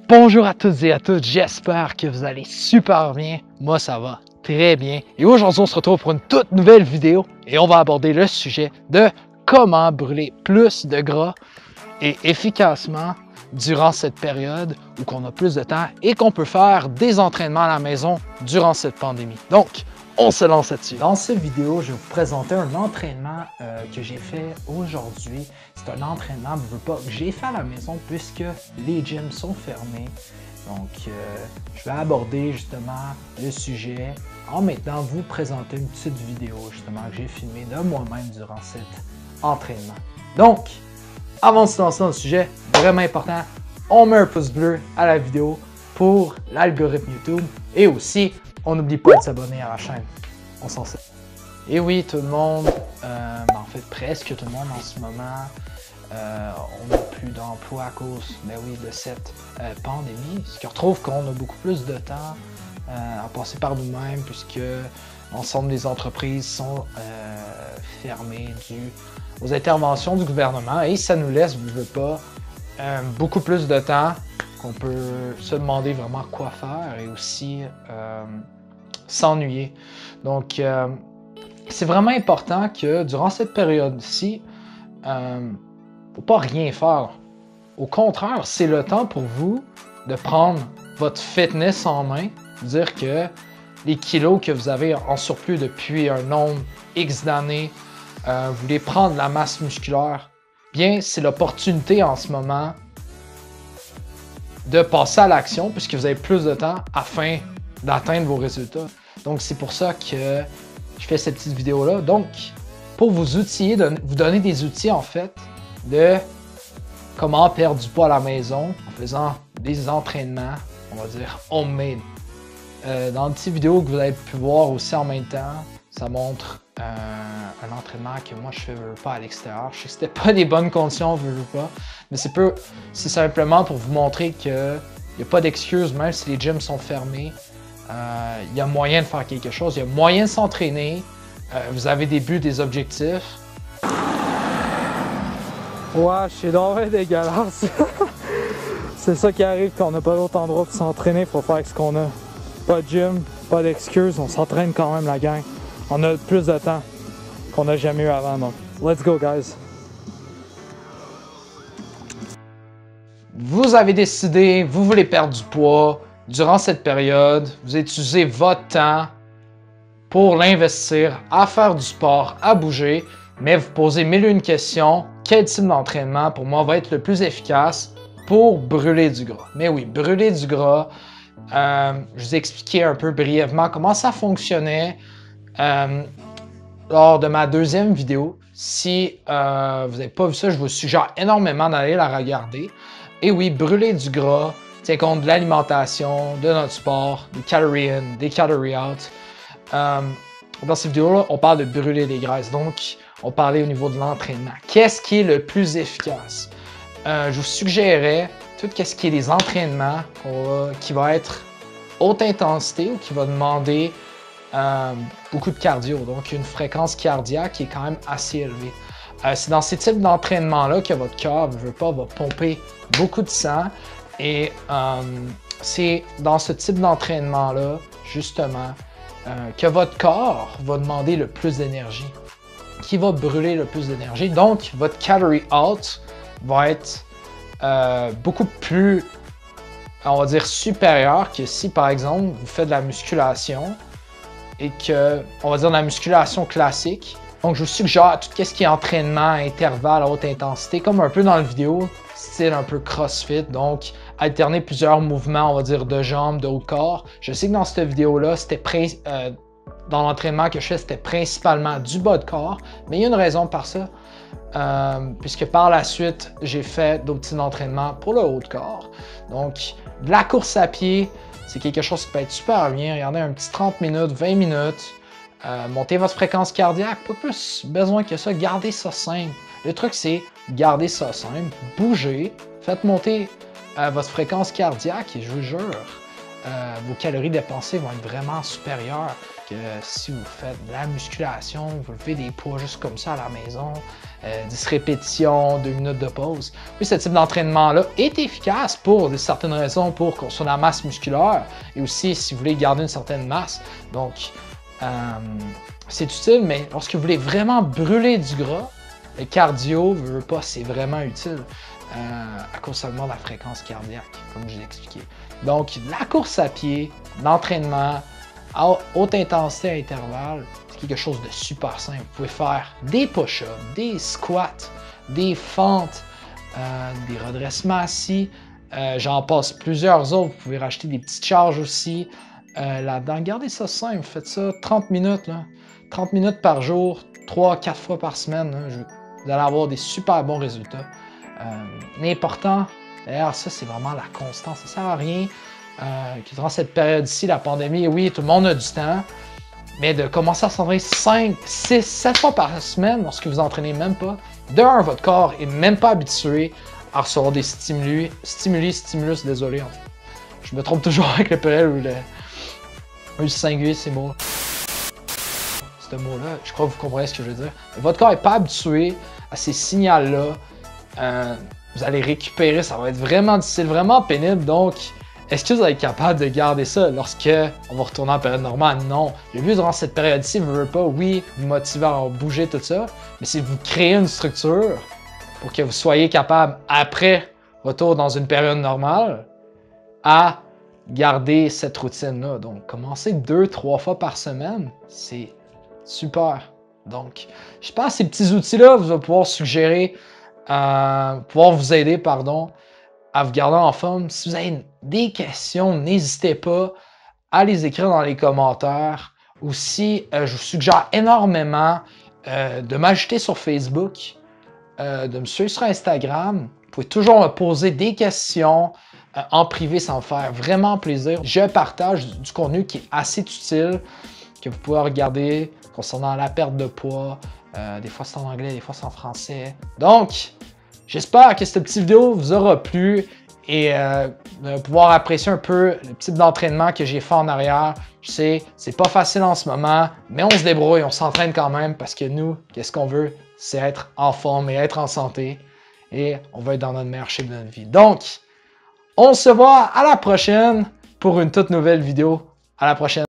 Bonjour à tous et à toutes, j'espère que vous allez super bien. Moi, ça va très bien. Et aujourd'hui, on se retrouve pour une toute nouvelle vidéo et on va aborder le sujet de comment brûler plus de gras et efficacement durant cette période où on a plus de temps et qu'on peut faire des entraînements à la maison durant cette pandémie. Donc, on se lance là-dessus. Dans cette vidéo, je vais vous présenter un entraînement que j'ai fait aujourd'hui. C'est un entraînement que j'ai fait à la maison puisque les gyms sont fermés. Donc, je vais aborder justement le sujet en maintenant vous présenter une petite vidéo justement que j'ai filmée de moi-même durant cet entraînement. Donc, avant de se lancer dans le sujet, vraiment important, on met un pouce bleu à la vidéo pour l'algorithme YouTube et aussi, on n'oublie pas de s'abonner à la chaîne. On s'en sert. Et oui, tout le monde, en fait presque tout le monde en ce moment, on n'a plus d'emploi à cause de cette pandémie. Ce qui retrouve qu'on a beaucoup plus de temps à passer par nous-mêmes puisque l'ensemble des entreprises sont fermées dû aux interventions du gouvernement et ça nous laisse, je veux pas, beaucoup plus de temps qu'on peut se demander vraiment quoi faire et aussi s'ennuyer. Donc, c'est vraiment important que durant cette période-ci, faut pas rien faire. Au contraire, c'est le temps pour vous de prendre votre fitness en main, dire que les kilos que vous avez en surplus depuis un nombre X d'années, vous voulez prendre la masse musculaire, bien, c'est l'opportunité en ce moment de passer à l'action puisque vous avez plus de temps afin d'atteindre vos résultats. Donc, c'est pour ça que je fais cette petite vidéo-là. Donc, pour vous outiller, vous donner des outils en fait de comment perdre du poids à la maison en faisant des entraînements, on va dire homemade. Dans une petite vidéo que vous avez pu voir aussi en même temps, ça montre un entraînement que moi je fais pas à l'extérieur. Je sais que c'était pas des bonnes conditions, pas, mais c'est simplement pour vous montrer qu'il n'y a pas d'excuses, même si les gyms sont fermés. Il y a moyen de faire quelque chose, il y a moyen de s'entraîner. Vous avez des buts, des objectifs. Ouais, c'est donc dégueulasse. C'est ça qui arrive quand on n'a pas d'autre endroit pour s'entraîner, il faut faire avec ce qu'on a. Pas de gym, pas d'excuses, on s'entraîne quand même la gang. On a plus de temps qu'on n'a jamais eu avant, donc let's go guys! Vous avez décidé, vous voulez perdre du poids durant cette période, vous utilisez votre temps pour l'investir, à faire du sport, à bouger, mais vous posez mille et une questions. Quel type d'entraînement pour moi va être le plus efficace pour brûler du gras? Mais oui, brûler du gras, je vous ai expliqué un peu brièvement comment ça fonctionnait lors de ma deuxième vidéo. Si vous n'avez pas vu ça, je vous suggère énormément d'aller la regarder. Et oui, brûler du gras tient compte de l'alimentation, de notre sport, des calories in, des calories out. Dans cette vidéo-là, on parle de brûler des graisses. Donc, on parlait au niveau de l'entraînement. Qu'est-ce qui est le plus efficace? Je vous suggérerais tout ce qui est des entraînements qui va être haute intensité ou qui va demander beaucoup de cardio. Donc, une fréquence cardiaque qui est quand même assez élevée. C'est dans ces types d'entraînements-là que votre cœur va pomper beaucoup de sang. Et c'est dans ce type d'entraînement-là, justement, que votre corps va demander le plus d'énergie, qui va brûler le plus d'énergie. Donc, votre calorie out va être beaucoup plus, on va dire, supérieur que si, par exemple, vous faites de la musculation et que, on va dire, de la musculation classique. Donc, je vous suggère tout ce qui est entraînement, intervalle à haute intensité, comme un peu dans la vidéo, style un peu CrossFit. Donc, alterner plusieurs mouvements, on va dire, de jambes, de haut de corps. Je sais que dans cette vidéo-là, dans l'entraînement que je fais, c'était principalement du bas de corps, mais il y a une raison par ça, puisque par la suite, j'ai fait d'autres types d'entraînement pour le haut de corps. Donc, de la course à pied, c'est quelque chose qui peut être super bien. Regardez un petit 30 minutes, 20 minutes. Montez votre fréquence cardiaque, pas plus besoin que ça, gardez ça simple. Le truc, c'est garder ça simple, bougez, faites monter votre fréquence cardiaque et je vous jure, vos calories dépensées vont être vraiment supérieures. que si vous faites de la musculation, vous levez des poids juste comme ça à la maison, 10 répétitions, 2 minutes de pause. Oui, ce type d'entraînement-là est efficace pour certaines raisons, pour construire la masse musculaire et aussi si vous voulez garder une certaine masse. Donc, c'est utile, mais lorsque vous voulez vraiment brûler du gras, le cardio, veut pas, c'est vraiment utile à cause seulement de la fréquence cardiaque, comme je l'ai expliqué. Donc, la course à pied, l'entraînement à haute intensité à intervalles, c'est quelque chose de super simple. Vous pouvez faire des push-ups, des squats, des fentes, des redressements assis. J'en passe plusieurs autres. Vous pouvez racheter des petites charges aussi. Là-dedans, gardez ça simple. Faites ça 30 minutes. Là. 30 minutes par jour, 3-4 fois par semaine. Là. Vous allez avoir des super bons résultats. L'important, d'ailleurs, ça, c'est vraiment la constance. Ça ne sert à rien que durant cette période-ci, la pandémie, oui, tout le monde a du temps, mais de commencer à s'entraîner 5, 6, 7 fois par semaine lorsque vous entraînez même pas. D'un, votre corps est même pas habitué à recevoir des stimulus, désolé. Je me trompe toujours avec le pluriel ou le singulier, ces mots. Ce mot-là, je crois que vous comprenez ce que je veux dire. Votre corps n'est pas habitué à ces signaux-là. Vous allez récupérer, ça va être vraiment difficile, vraiment pénible. Donc, est-ce que vous allez être capable de garder ça lorsque on va retourner en période normale? Non. Le but durant cette période-ci, vous ne voulez pas, oui, vous motiver à bouger tout ça, mais c'est vous créer une structure pour que vous soyez capable, après retour dans une période normale, à garder cette routine-là. Donc, commencer 2-3 fois par semaine, c'est super. Donc, je pense que ces petits outils-là, vous allez pouvoir suggérer, pouvoir vous aider, pardon, à vous garder en forme. Si vous avez des questions, n'hésitez pas à les écrire dans les commentaires. Aussi, je vous suggère énormément de m'ajouter sur Facebook, de me suivre sur Instagram. Vous pouvez toujours me poser des questions en privé, ça me fait vraiment plaisir. Je partage du contenu qui est assez utile, que vous pouvez regarder concernant la perte de poids. Des fois c'est en anglais, des fois c'est en français. Donc, j'espère que cette petite vidéo vous aura plu et de pouvoir apprécier un peu le type d'entraînement que j'ai fait en arrière. Je sais, c'est pas facile en ce moment, mais on se débrouille, on s'entraîne quand même parce que nous, qu'est-ce qu'on veut? C'est être en forme et être en santé et on va être dans notre meilleur shape de notre vie. Donc, on se voit à la prochaine pour une toute nouvelle vidéo. À la prochaine.